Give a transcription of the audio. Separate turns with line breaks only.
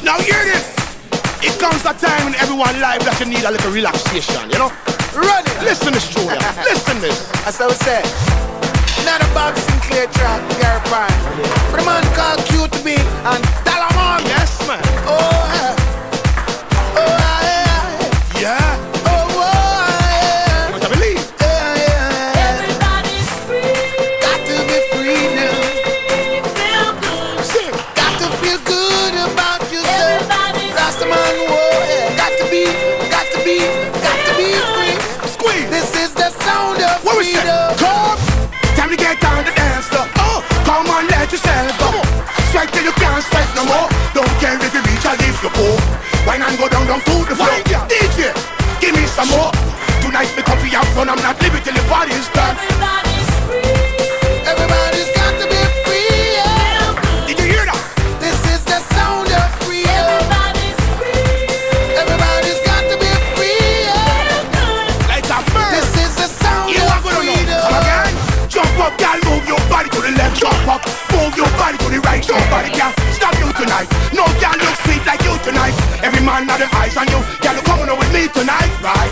Now hear this. It comes a time in everyone's life that you need a little relaxation, you know? Run it. Listen this, Julia. Listen this.
That's how we say. Not a boxing clear track, Gary Pan. But a man called QTB and Talamon.
Yes, man.
Oh, yeah. Oh, yeah.
Yeah.
Oh, yeah.
What I believe.
Everybody's free.
Got to be free now.
Feel good.
Sing.
Got to feel good about yourself.
Everybody's
Rastaman, whoa, yeah. Got to be free.
Squeeze.
This is the sound of
What we say?
freedom.
Come. Time to get down to dance floor. Oh, come on, let yourself go. Sweat till you can't sweat no more. Don't care if you reach or if you go. Why not go down to the floor? DJ, give me some more. Tonight me come for your fun. I'm not leaving till the party's done.
Everybody's free.
Everybody's got to be free, yeah.
Did you hear that?
This is the sound of freedom.
Everybody's free.
Everybody's got to be free, yeah.
Like a bird.
This is the sound
You
of
are gonna know.
freedom.
Come again. Jump up, girl, move your body to the left. Jump up, move your body to the right. Nobody can stop you tonight. No girl look sweet like you tonight. Every man had the eyes on you. Girl, you coming on with me tonight, right?